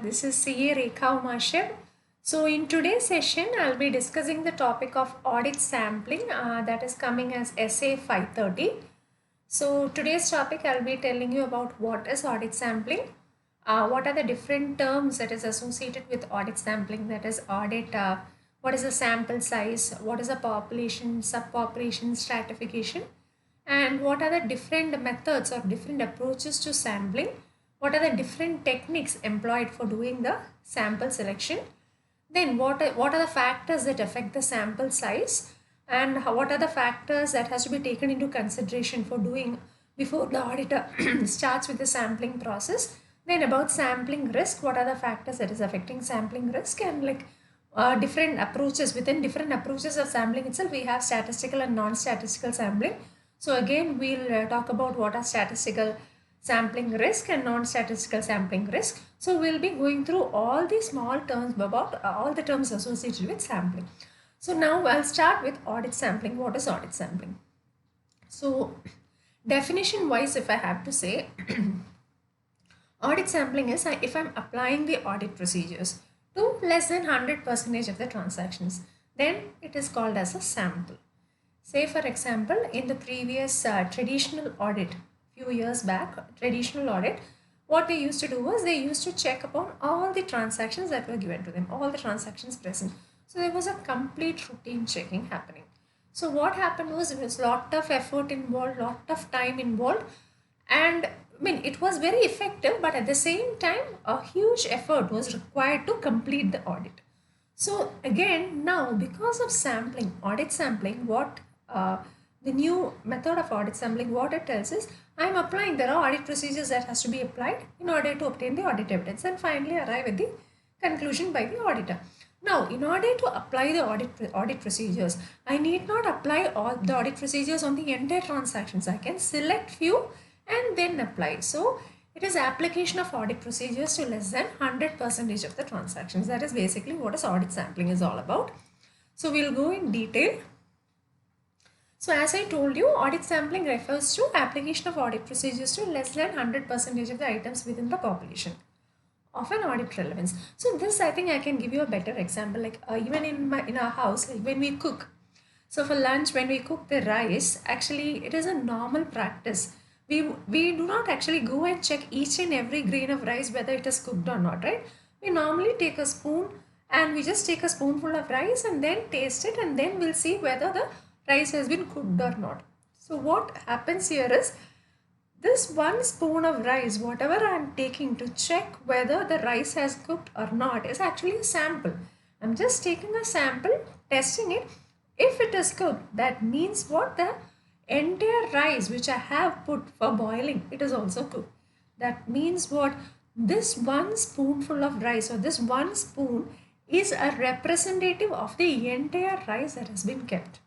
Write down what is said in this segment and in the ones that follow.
This is CA Rekha. So in today's session, I'll be discussing the topic of audit sampling that is coming as SA 530. So today's topic, I'll be telling you about what is audit sampling, what are the different terms that is associated with audit sampling, that is audit, what is the sample size, what is the population, subpopulation stratification, and what are the different methods or different approaches to sampling, what are the different techniques employed for doing the sample selection, then what are the factors that affect the sample size, and what are the factors that has to be taken into consideration for doing before the auditor starts with the sampling process. Then about sampling risk, what are the factors that is affecting sampling risk, and different approaches. Within different approaches of sampling itself, we have statistical and non-statistical sampling. So again, we'll talk about what are statistical sampling risk and non-statistical sampling risk. So we'll be going through all the small terms about all the terms associated with sampling. So now I'll start with audit sampling. What is audit sampling? So definition wise, if I have to say, audit sampling is if I'm applying the audit procedures to less than 100% of the transactions, then it is called as a sample. Say for example, in the previous traditional audit, few years back, traditional audit, what they used to do was they used to check upon all the transactions that were given to them, all the transactions present. So there was a complete routine checking happening. So what happened was there was a lot of effort involved, lot of time involved, and it was very effective, but at the same time, a huge effort was required to complete the audit. So again, now because of sampling, audit sampling, what the new method of audit sampling, what it tells is, I'm applying, there are audit procedures that has to be applied in order to obtain the audit evidence and finally arrive at the conclusion by the auditor. Now, in order to apply the audit procedures, I need not apply all the audit procedures on the entire transactions. I can select few and then apply. So, it is application of audit procedures to less than 100% of the transactions. That is basically what is audit sampling is all about. So, we'll go in detail. So as I told you, audit sampling refers to application of audit procedures to less than 100% of the items within the population of an audit relevance. So this, I think I can give you a better example, like even in our house, like when we cook. So for lunch, when we cook the rice, actually it is a normal practice. We do not actually go and check each and every grain of rice whether it is cooked or not, right? We normally take a spoon and we just take a spoonful of rice and then taste it, and then we'll see whether the rice has been cooked or not. So what happens here is, this one spoon of rice, whatever I am taking to check whether the rice has cooked or not, is actually a sample. I'm just taking a sample, testing it. If it is cooked, that means what? The entire rice which I have put for boiling, it is also cooked. That means what? This one spoonful of rice, or this one spoon, is a representative of the entire rice that has been kept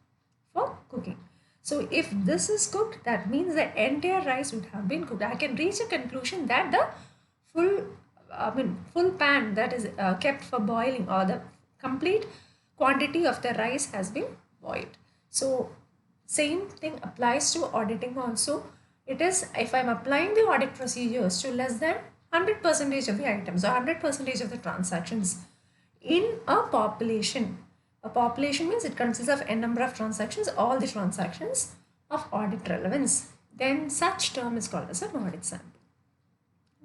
for cooking. So if this is cooked, that means the entire rice would have been cooked. I can reach a conclusion that the full pan that is kept for boiling, or the complete quantity of the rice has been boiled. So same thing applies to auditing also. It is, if I'm applying the audit procedures to less than 100% of the items or 100% of the transactions in a population. A population means it consists of n number of transactions, all the transactions of audit relevance. Then such term is called as an audit sample.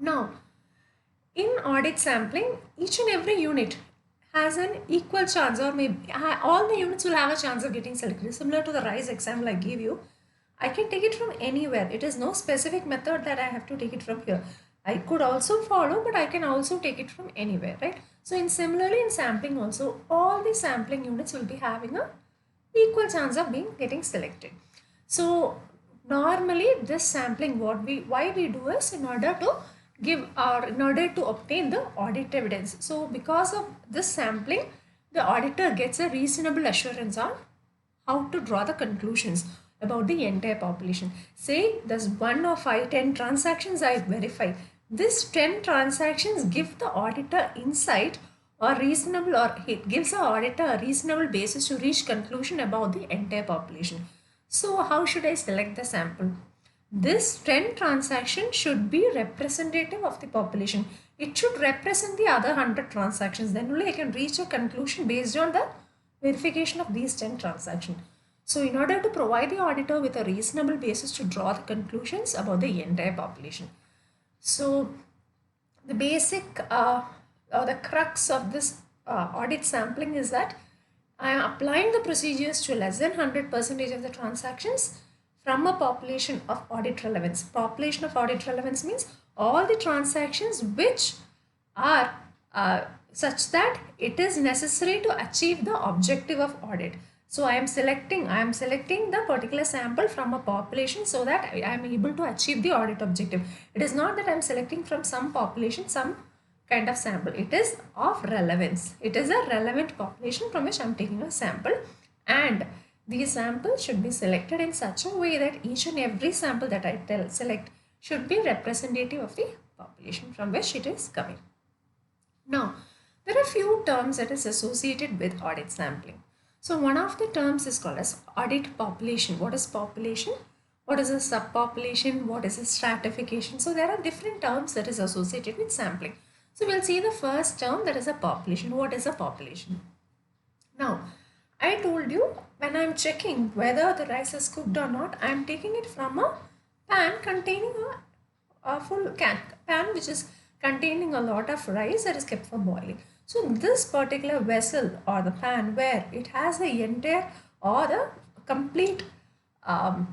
Now, in audit sampling, each and every unit has an equal chance, or maybe all the units will have a chance of getting selected. Similar to the rice example I gave you, I can take it from anywhere. It is no specific method that I have to take it from here. I could also follow, but I can also take it from anywhere, right? So similarly in sampling also, all the sampling units will be having a equal chance of getting selected. So normally this sampling, why we do is in order to obtain the audit evidence. So because of this sampling, the auditor gets a reasonable assurance on how to draw the conclusions about the entire population. Say there's 1 or 5, 10 transactions I verify. This 10 transactions give the auditor insight or reasonable, or it gives the auditor a reasonable basis to reach conclusion about the entire population. So how should I select the sample? This 10 transaction should be representative of the population. it should represent the other 100 transactions. Then only I can reach a conclusion based on the verification of these 10 transactions. So in order to provide the auditor with a reasonable basis to draw the conclusions about the entire population. So the basic or the crux of this audit sampling is that I am applying the procedures to less than 100% of the transactions from a population of audit relevance. Population of audit relevance means all the transactions which are such that it is necessary to achieve the objective of audit. So I am selecting the particular sample from a population so that I am able to achieve the audit objective. It is not that I am selecting from some population some kind of sample. It is of relevance. It is a relevant population from which I am taking a sample, and these samples should be selected in such a way that each and every sample that I select should be representative of the population from which it is coming. Now, there are few terms that is associated with audit sampling. So one of the terms is called as audit population. What is population? What is a subpopulation? What is a stratification? So there are different terms that is associated with sampling. So we'll see the first term, that is a population. What is a population? Now, I told you when I'm checking whether the rice is cooked or not, I'm taking it from a pan containing a full pan which is containing a lot of rice that is kept for boiling. So this particular vessel or the pan where it has the entire or the complete, where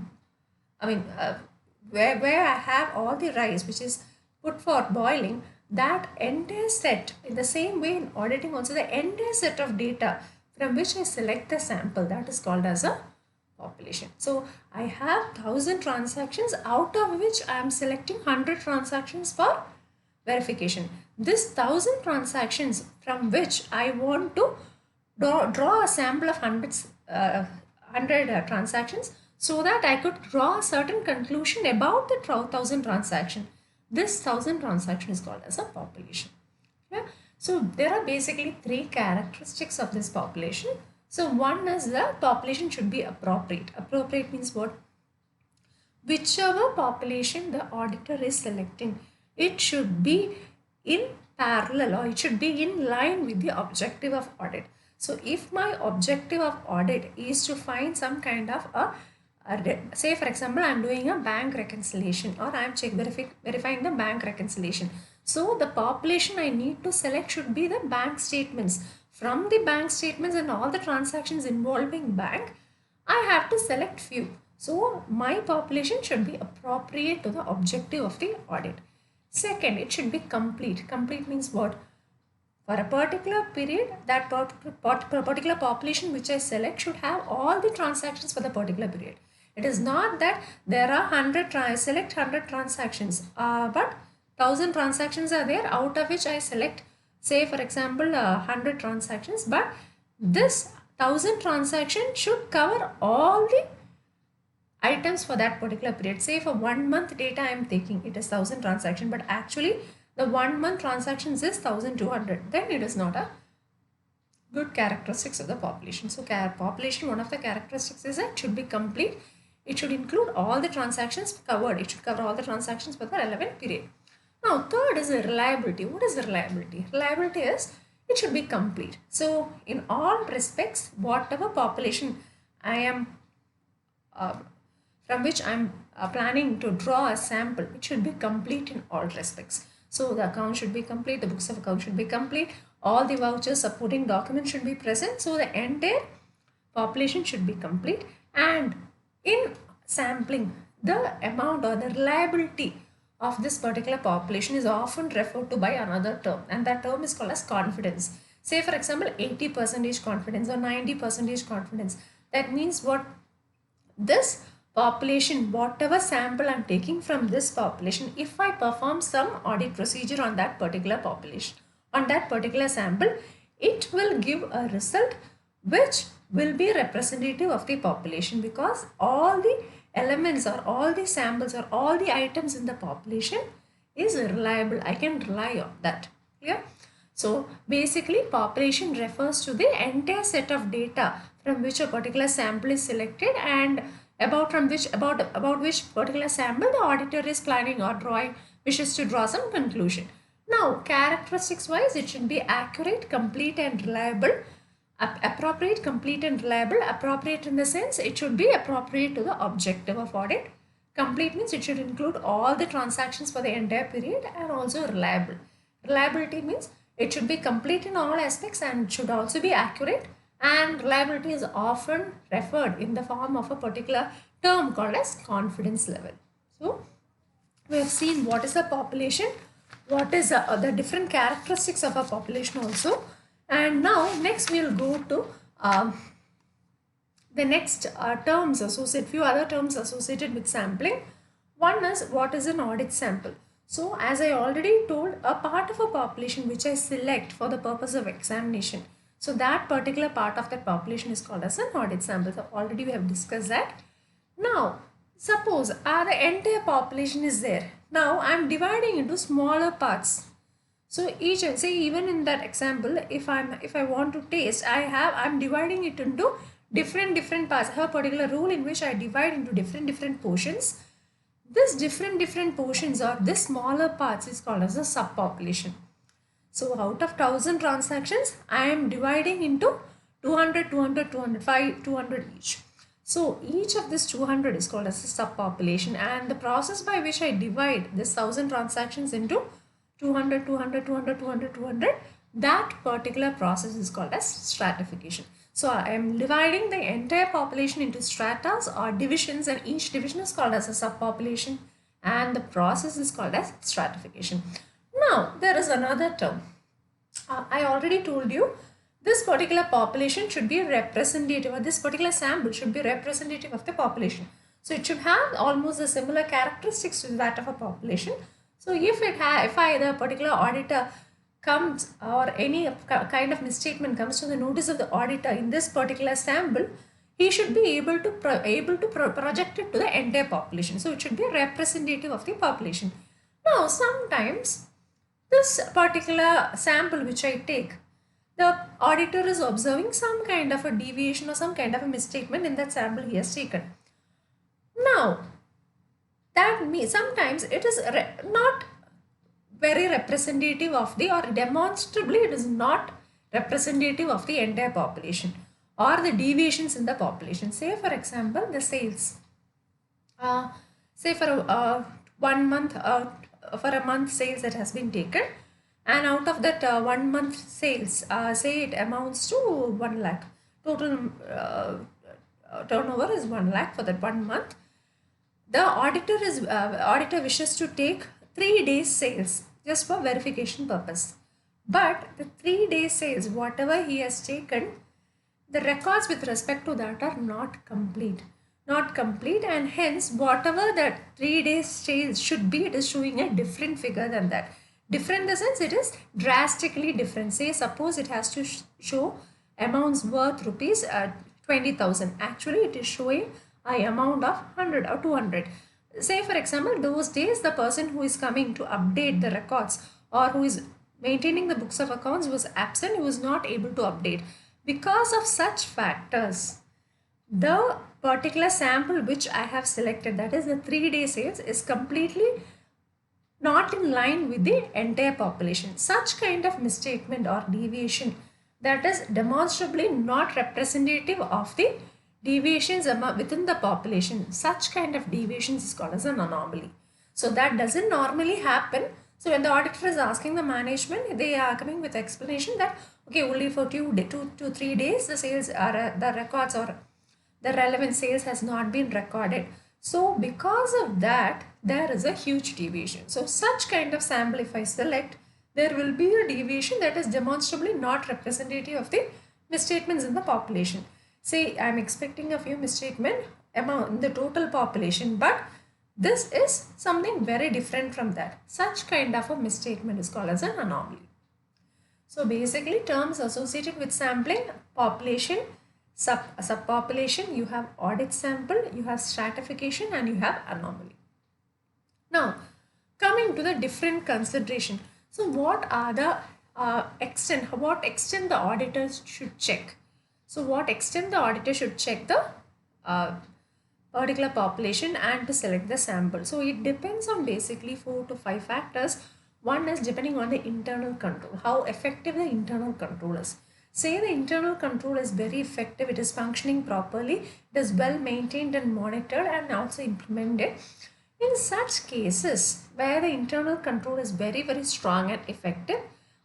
I have all the rice which is put for boiling, that entire set, in the same way in auditing also, the entire set of data from which I select the sample, that is called as a population. So I have 1000 transactions, out of which I am selecting 100 transactions for verification. This 1000 transactions from which I want to draw a sample of 100 transactions so that I could draw a certain conclusion about the 1000 transaction. This 1000 transaction is called as a population. Okay? So there are basically 3 characteristics of this population. So one is the population should be appropriate. Appropriate means what? Whichever population the auditor is selecting, it should be in parallel or it should be in line with the objective of audit. So if my objective of audit is to find some kind of say for example, I am doing a bank reconciliation or I am verifying the bank reconciliation. So the population I need to select should be the bank statements. From the bank statements and all the transactions involving bank, I have to select few. So my population should be appropriate to the objective of the audit. Second, it should be complete. Complete means what? For a particular period, that particular population which I select should have all the transactions for the particular period. It is not that there are 100, select 100 transactions, but 1000 transactions are there, out of which I select, say for example, 100 transactions, but this 1000 transaction should cover all the items for that particular period. Say for 1 month data I am taking, it is 1000 transaction, but actually the 1 month transactions is 1200. Then it is not a good characteristics of the population. So population, one of the characteristics is that it should be complete. It should include all the transactions covered. It should cover all the transactions for the relevant period. Now third is reliability. What is reliability? Reliability is it should be complete. So in all respects, whatever population I am from which I am planning to draw a sample, it should be complete in all respects. So the account should be complete, the books of account should be complete, all the vouchers, supporting documents should be present. So the entire population should be complete. And in sampling, the amount or the reliability of this particular population is often referred to by another term, and that term is called as confidence. Say for example 80% confidence or 90% confidence. That means what? This population, whatever sample I am taking from this population, if I perform some audit procedure on that particular population, on that particular sample, it will give a result which will be representative of the population, because all the elements or all the samples or all the items in the population is reliable. I can rely on that. Clear? So basically population refers to the entire set of data from which a particular sample is selected and about which particular sample the auditor is planning or wishes to draw some conclusion. Now, characteristics wise, it should be accurate, complete and reliable. Appropriate, complete and reliable. Appropriate in the sense it should be appropriate to the objective of audit. Complete means it should include all the transactions for the entire period, and also reliable. Reliability means it should be complete in all aspects and should also be accurate, and reliability is often referred in the form of a particular term called as confidence level. So we have seen what is the population, what is the different characteristics of a population also, and now next we will go to the next terms associated, few other terms associated with sampling. One is what is an audit sample. So as I already told, a part of a population which I select for the purpose of examination, so that particular part of that population is called as an audit sample. So already we have discussed that. Now suppose the entire population is there. Now I am dividing into smaller parts. So each, say even in that example, if I want to taste, I'm dividing it into different parts. I have a particular rule in which I divide into different portions. This different portions or this smaller parts is called as a subpopulation. So out of 1000 transactions, I am dividing into 200, 200, 205, 200 each. So each of this 200 is called as a subpopulation, and the process by which I divide this 1000 transactions into 200, 200, 200, 200, 200, that particular process is called as stratification. So I am dividing the entire population into stratas or divisions, and each division is called as a subpopulation, and the process is called as stratification. Now there is another term. I already told you this particular population should be representative, or this particular sample should be representative of the population. So it should have almost the similar characteristics to that of a population. So if the particular auditor comes, or any kind of misstatement comes to the notice of the auditor in this particular sample, he should be able to project it to the entire population. So it should be representative of the population. Now sometimes this particular sample which I take, the auditor is observing some kind of a deviation or some kind of a misstatement in that sample he has taken. Now that means sometimes it is not very representative of the, or demonstrably it is not representative of the entire population or the deviations in the population. Say for example the sales, say for a 1 month, for a month sales that has been taken, and out of that 1 month sales, say it amounts to 1 lakh, total turnover is 1 lakh for that 1 month. The auditor wishes to take 3 days sales just for verification purpose. But the 3 days sales, whatever he has taken, the records with respect to that are not complete. And hence whatever that 3 days sales should be, it is showing a different figure than that. Different in the sense it is drastically different. Say suppose it has to show amounts worth rupees 20,000. Actually it is showing an amount of 100 or 200. Say for example, those days the person who is coming to update the records or who is maintaining the books of accounts was absent, he was not able to update. Because of such factors, the particular sample which I have selected, that is the 3 day sales, is completely not in line with the entire population. Such kind of misstatement or deviation that is demonstrably not representative of the deviations within the population, such kind of deviations is called as an anomaly. So that doesn't normally happen. So when the auditor is asking the management, they are coming with explanation that okay, only for 2 to 3 days the sales are the records or the relevant sales has not been recorded. So because of that, there is a huge deviation. So such kind of sample if I select, there will be a deviation that is demonstrably not representative of the misstatements in the population. Say I am expecting a few misstatement among the total population, but this is something very different from that. Such kind of a misstatement is called as an anomaly. So basically terms associated with sampling: population, subpopulation, you have audit sample, you have stratification, and you have anomaly. Now coming to the different consideration. So what are the what extent the auditors should check? So what extent the auditor should check the particular population and to select the sample. So it depends on basically 4 to 5 factors. One is depending on the internal control, how effective the internal control is. Say the internal control is very effective, it is functioning properly, it is well maintained and monitored and also implemented. In such cases where the internal control is very strong and effective,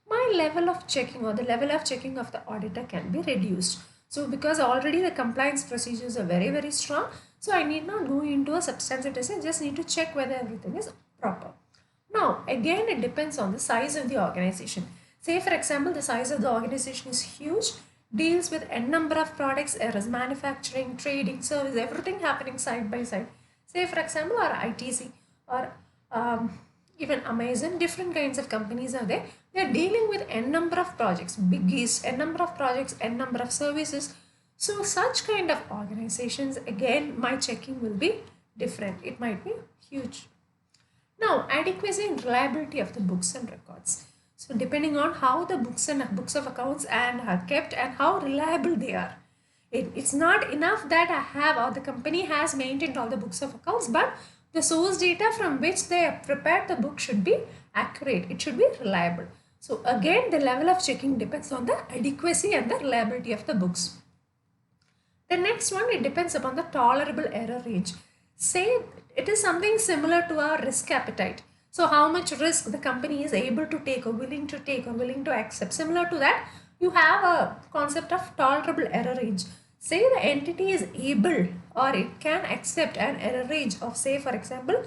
my level of checking or the level of checking of the auditor can be reduced. So because already the compliance procedures are very strong, so I need not go into a substantive testing, just need to check whether everything is proper. Now, again, it depends on the size of the organization. Say, for example, the size of the organization is huge, deals with n number of products, there is manufacturing, trading, service, everything happening side by side. Say, for example, or ITC or even Amazon, different kinds of companies are there. They are dealing with n number of projects, biggies, n number of projects, n number of services. So, such kind of organizations, again, my checking will be different. It might be huge. Now, adequacy and reliability of the books and records. So, depending on how the books of accounts and are kept and how reliable they are. It's not enough that I have or the company has maintained all the books of accounts, but the source data from which they have prepared the book should be accurate. It should be reliable. So, again, the level of checking depends on the adequacy and the reliability of the books. The next one, it depends upon the tolerable error range. Say it is something similar to our risk appetite. So how much risk the company is able to take or willing to accept. Similar to that, you have a concept of tolerable error range. Say the entity is able or it can accept an error range of, say, for example,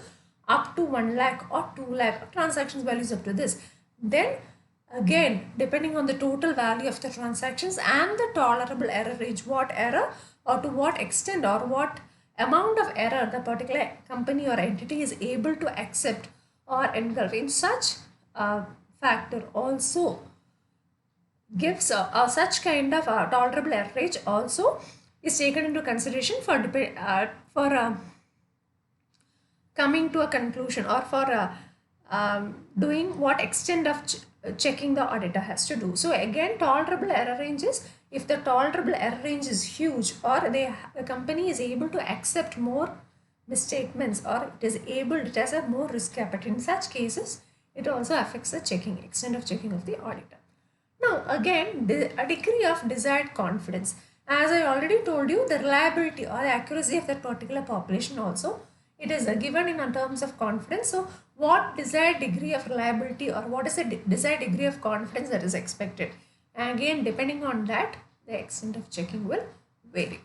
up to 1 lakh or 2 lakh transactions values up to this. Then again, depending on the total value of the transactions and the tolerable error range, what error or to what extent or what amount of error the particular company or entity is able to accept or engulf in such a factor also gives such kind of tolerable error range also is taken into consideration for coming to a conclusion or for doing what extent of checking the auditor has to do. So again, tolerable error range is if the tolerable error range is huge or the company is able to accept more misstatements or it has a more risk appetite. In such cases, it also affects the extent of checking of the auditor. Now again, a degree of desired confidence. As I already told you, the reliability or the accuracy of that particular population also, it is given in terms of confidence. So what desired degree of reliability or what is the desired degree of confidence that is expected? And again, depending on that, the extent of checking will vary.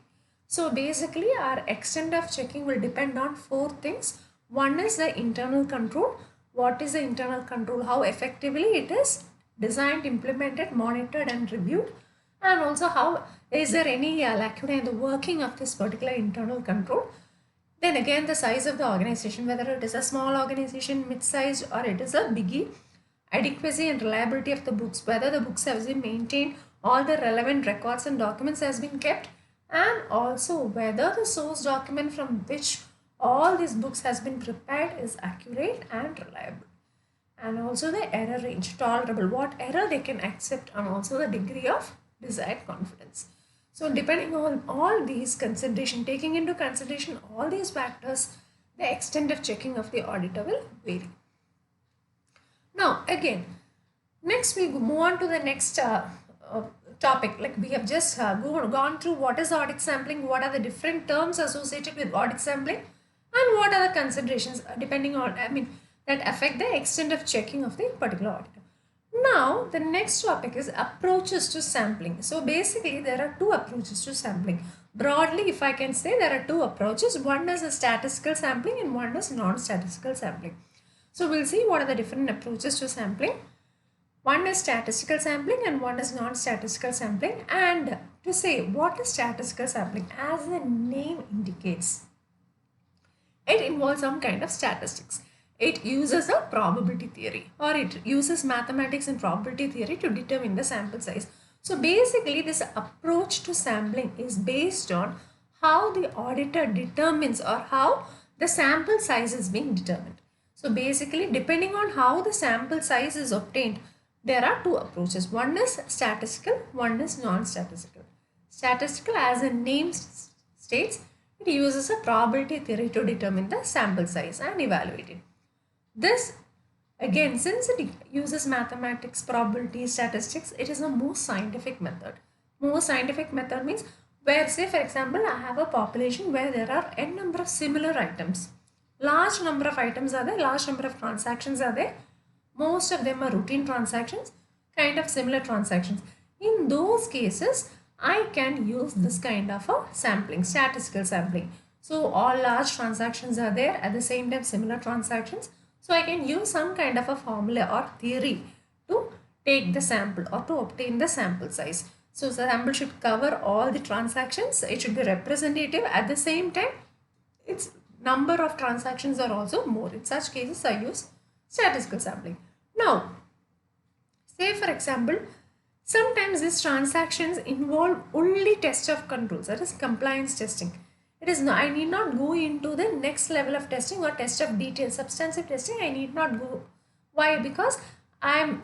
So basically, our extent of checking will depend on 4 things. One is the internal control. What is the internal control? How effectively it is designed, implemented, monitored and reviewed. And also how is there any lacuna in the working of this particular internal control. Then again, the size of the organization, whether it is a small organization, mid-sized or it is a biggie. Adequacy and reliability of the books, whether the books have been maintained, all the relevant records and documents has been kept, and also whether the source document from which all these books has been prepared is accurate and reliable. And also the error range, tolerable, what error they can accept, and also the degree of desired confidence. So depending on all these consideration, taking into consideration all these factors, the extent of checking of the auditor will vary. Now again, next we move on to the next topic. Like we have just gone through what is audit sampling, what are the different terms associated with audit sampling, and what are the considerations depending on, that affect the extent of checking of the particular auditor. Now the next topic is approaches to sampling. So basically there are 2 approaches to sampling. Broadly, if I can say, there are 2 approaches. One is a statistical sampling and one is non-statistical sampling. So we'll see what are the different approaches to sampling. One is statistical sampling and one is non-statistical sampling. And to say what is statistical sampling, as the name indicates, it involves some kind of statistics. It uses a probability theory or it uses mathematics and probability theory to determine the sample size. So basically this approach to sampling is based on how the auditor determines or how the sample size is being determined. So basically, depending on how the sample size is obtained, there are 2 approaches. One is statistical, one is non-statistical. Statistical, as the name states, it uses a probability theory to determine the sample size and evaluate it. This Again, since it uses mathematics, probability, statistics, it is a more scientific method. More scientific method means where, say for example, I have a population where there are n number of similar items. Large number of items are there, large number of transactions are there. Most of them are routine transactions, kind of similar transactions. In those cases, I can use this kind of a sampling, statistical sampling. So all large transactions are there, at the same time similar transactions. So I can use some kind of a formula or theory to take the sample or to obtain the sample size. So the sample should cover all the transactions. It should be representative. At the same time, its number of transactions are also more. In such cases, I use statistical sampling. Now, say for example, sometimes these transactions involve only test of controls, that is compliance testing. It is no, I need not go into the next level of testing or test of detail, substantive testing. I need not go. Why? Because I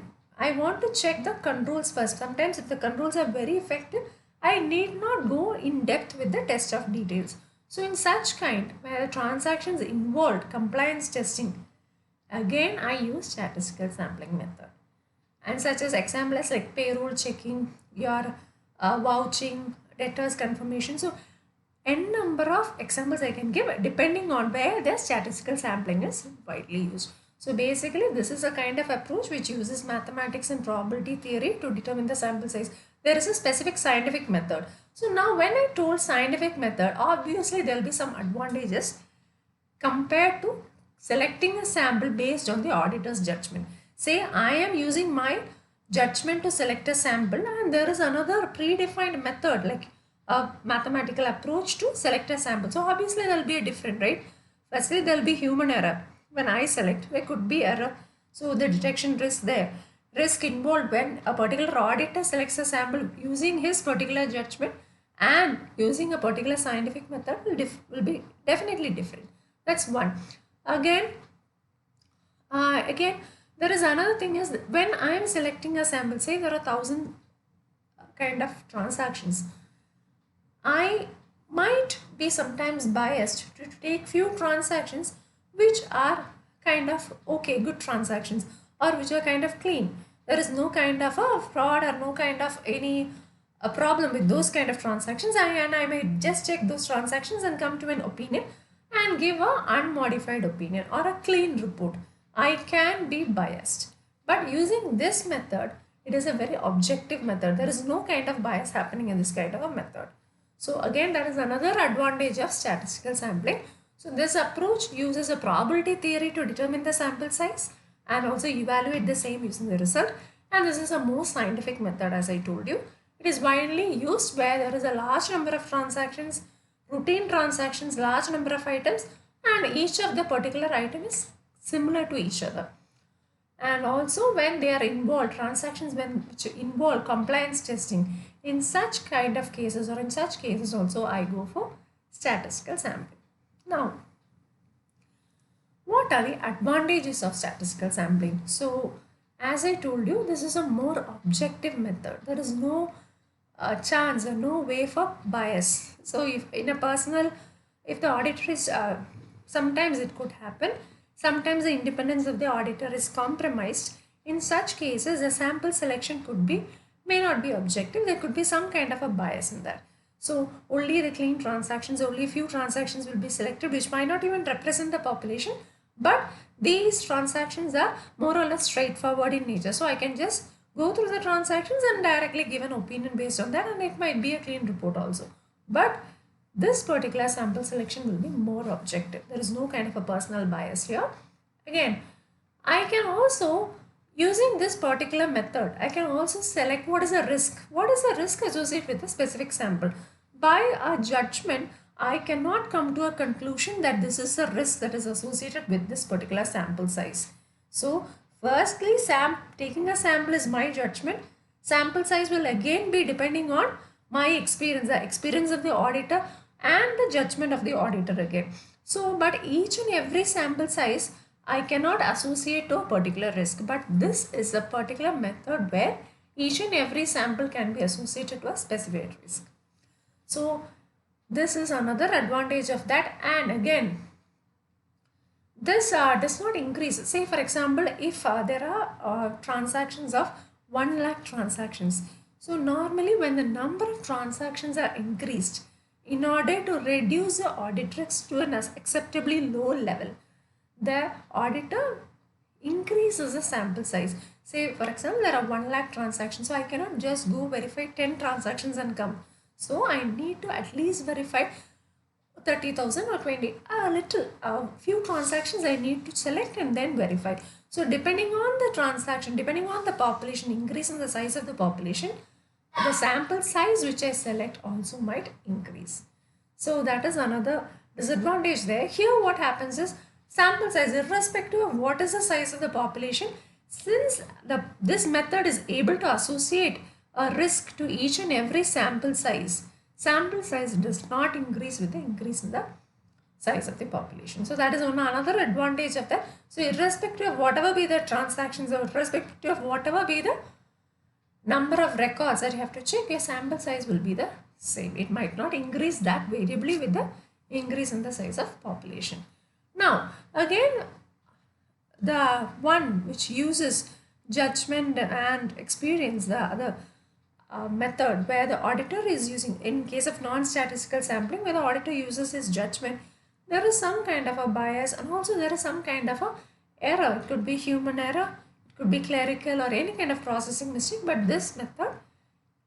want to check the controls first. Sometimes if the controls are very effective, I need not go in depth with the test of details. So in such kind where the transactions involved compliance testing, again I use statistical sampling method. And such as examples like payroll checking, your vouching, debtors confirmation. So n number of examples I can give depending on where the statistical sampling is widely used. So basically this is a kind of approach which uses mathematics and probability theory to determine the sample size. There is a specific scientific method. So now when I told scientific method, obviously there will be some advantages compared to selecting a sample based on the auditor's judgment. Say I am using my judgment to select a sample and there is another predefined method like a mathematical approach to select a sample. So obviously there will be a different, right? Firstly, there will be human error. When I select, there could be error. So the detection risk there. Risk involved when a particular auditor selects a sample using his particular judgment and using a particular scientific method will be definitely different. That's one. Again, there is another thing is when I am selecting a sample, say there are 1,000 kind of transactions, I might be sometimes biased to take few transactions which are kind of okay, good transactions, or which are kind of clean. There is no kind of a fraud or no kind of any a problem with those kind of transactions. And I might just check those transactions and come to an opinion and give a unmodified opinion or a clean report. I can be biased. But using this method, it is a very objective method. There is no kind of bias happening in this kind of a method. So again, that is another advantage of statistical sampling. So this approach uses a probability theory to determine the sample size and also evaluate the same using the result. And this is a more scientific method, as I told you. It is widely used where there is a large number of transactions, routine transactions, large number of items, and each of the particular item is similar to each other. And also when they are involved, transactions which involve compliance testing, in such kind of cases or in such cases also I go for statistical sampling. Now, what are the advantages of statistical sampling? So, as I told you, this is a more objective method. There is no chance or no way for bias. So, if in a personal, if the auditor is, sometimes it could happen, sometimes the independence of the auditor is compromised. In such cases, the sample selection may not be objective. There could be some kind of a bias in that. So only the clean transactions, only few transactions will be selected which might not even represent the population, but these transactions are more or less straightforward in nature. So I can just go through the transactions and directly give an opinion based on that, and it might be a clean report also. But this particular sample selection will be more objective. There is no kind of a personal bias here. Again, I can also, using this particular method, I can also select what is the risk. What is the risk associated with a specific sample? By a judgment, I cannot come to a conclusion that this is a risk that is associated with this particular sample size. So, firstly, taking a sample is my judgment. Sample size will again be depending on my experience, the experience of the auditor and the judgment of the auditor again. So, but each and every sample size I cannot associate to a particular risk, but this is a particular method where each and every sample can be associated to a specified risk. So this is another advantage of that. And again, this does not increase. Say for example, if there are transactions of 1 lakh transactions. So normally when the number of transactions are increased, in order to reduce the audit risk to an acceptably low level, the auditor increases the sample size. Say for example, there are 1 lakh transactions, so I cannot just go verify 10 transactions and come. So I need to at least verify 30,000 or 20, a few transactions I need to select and then verify. So depending on the transaction, depending on the population, increase in the size of the population, the sample size which I select also might increase. So that is another disadvantage there. Here what happens is, sample size, irrespective of what is the size of the population, since this method is able to associate a risk to each and every sample size does not increase with the increase in the size of the population. So that is another advantage of that. So irrespective of whatever be the transactions, or irrespective of whatever be the number of records that you have to check, your sample size will be the same. It might not increase that variably with the increase in the size of population. Now again, the one which uses judgment and experience, the other method where the auditor is using, in case of non-statistical sampling, where the auditor uses his judgment, there is some kind of a bias, and also there is some kind of a error. It could be human error, it could be clerical or any kind of processing mistake, but this method,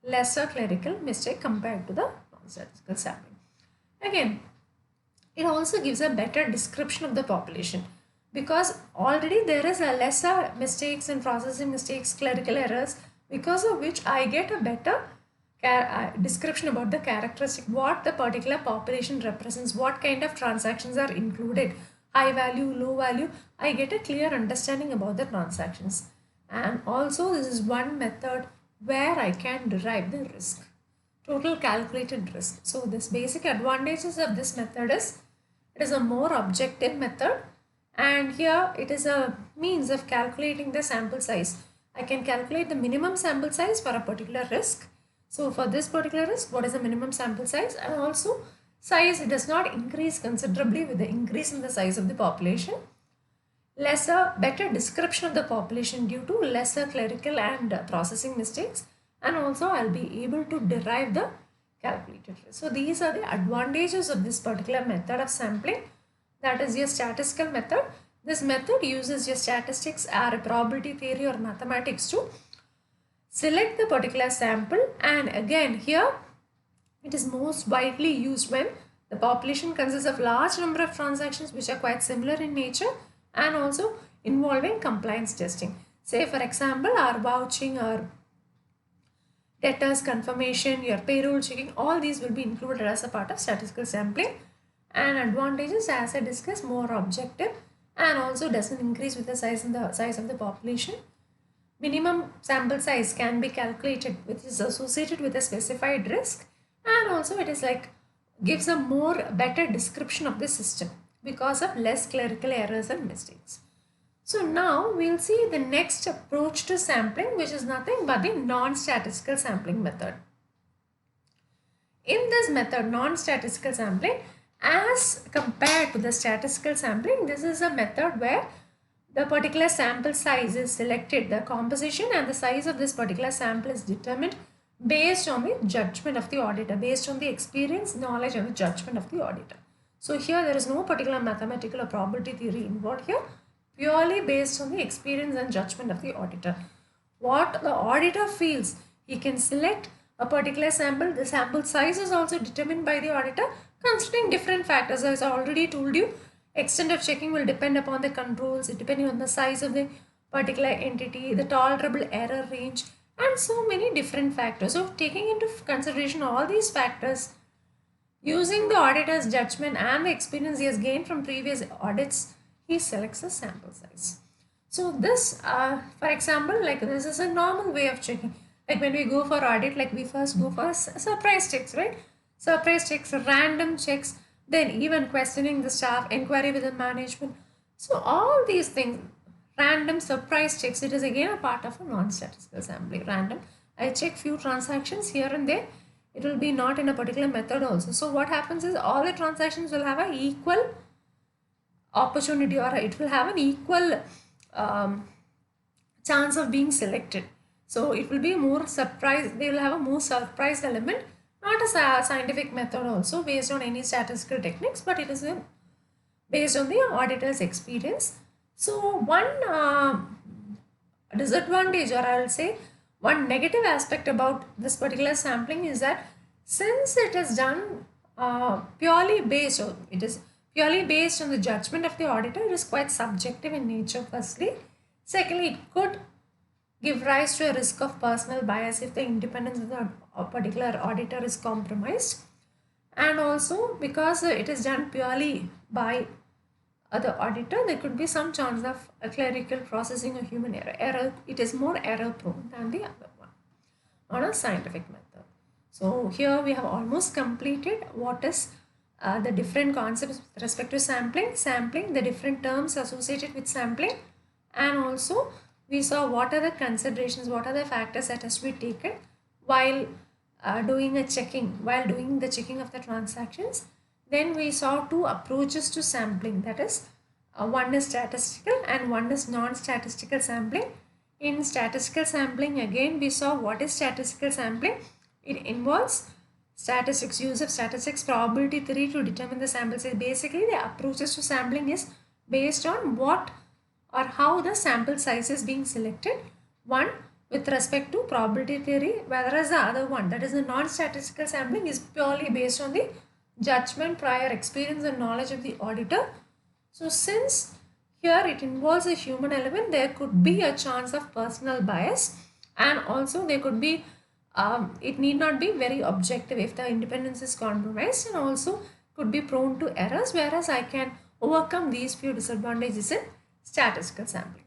lesser clerical mistake compared to the non-statistical sampling. Again, it also gives a better description of the population, because already there is a lesser mistakes and processing mistakes, clerical errors, because of which I get a better description about the characteristic, what the particular population represents, what kind of transactions are included, high value, low value. I get a clear understanding about the transactions. And also this is one method where I can derive the risk, total calculated risk. So this basic advantages of this method is, it is a more objective method, and here it is a means of calculating the sample size. I can calculate the minimum sample size for a particular risk. So for this particular risk, what is the minimum sample size? And also size, it does not increase considerably with the increase in the size of the population. Better description of the population due to lesser clerical and processing mistakes. And also I'll be able to derive the calculated risk. So these are the advantages of this particular method of sampling, that is your statistical method. This method uses your statistics or probability theory or mathematics to select the particular sample, and again here it is most widely used when the population consists of large number of transactions which are quite similar in nature and also involving compliance testing. Say for example, our vouching, our debtors confirmation, your payroll checking, all these will be included as a part of statistical sampling. And advantages, as I discussed, more objective and also doesn't increase with the size of the population. Minimum sample size can be calculated, which is associated with a specified risk, and also it is like gives a better description of the system because of less clerical errors and mistakes. So now we'll see the next approach to sampling, which is nothing but the non-statistical sampling method. In this method, non-statistical sampling, as compared to the statistical sampling, this is a method where the particular sample size is selected, the composition and the size of this particular sample is determined based on the judgment of the auditor, based on the experience, knowledge and the judgment of the auditor. So here there is no particular mathematical or probability theory involved here, purely based on the experience and judgment of the auditor. What the auditor feels, he can select a particular sample. The sample size is also determined by the auditor considering different factors. As I already told you, extent of checking will depend upon the controls, depending on the size of the particular entity, the tolerable error range, and so many different factors. So taking into consideration all these factors, using the auditor's judgment and the experience he has gained from previous audits, he selects a sample size. So this, for example, like this is a normal way of checking. Like when we go for audit, like we first go for surprise checks, right? Surprise checks, random checks, then even questioning the staff, inquiry with the management. So all these things, random surprise checks, it is again a part of a non-statistical sampling. Random, I check few transactions here and there. It will be not in a particular method also. So what happens is all the transactions will have a equal opportunity, or it will have an equal chance of being selected. So it will be more surprise, they will have a more surprise element, not a scientific method also based on any statistical techniques, but it is based on the auditor's experience. So one disadvantage, or I'll say one negative aspect about this particular sampling is that since it is done purely based, or it is purely based on the judgment of the auditor, it is quite subjective in nature firstly. Secondly, it could give rise to a risk of personal bias if the independence of the particular auditor is compromised. And also because it is done purely by the auditor, there could be some chance of a clerical processing or human error. It is more error prone than the other one on a scientific method. So here we have almost completed what is the different concepts with respect to sampling, the different terms associated with sampling, and also we saw what are the considerations, what are the factors that has to be taken while doing the checking of the transactions. Then we saw two approaches to sampling, that is one is statistical and one is non-statistical sampling. In statistical sampling, again we saw what is statistical sampling. It involves statistics, use of statistics, probability theory to determine the sample size. Basically the approaches to sampling is based on what or how the sample size is being selected. One with respect to probability theory, whereas the other one, that is the non-statistical sampling, is purely based on the judgment, prior experience and knowledge of the auditor. So since here it involves a human element, there could be a chance of personal bias, and also there could be it need not be very objective if the independence is compromised, and also could be prone to errors, whereas I can overcome these few disadvantages in statistical sampling.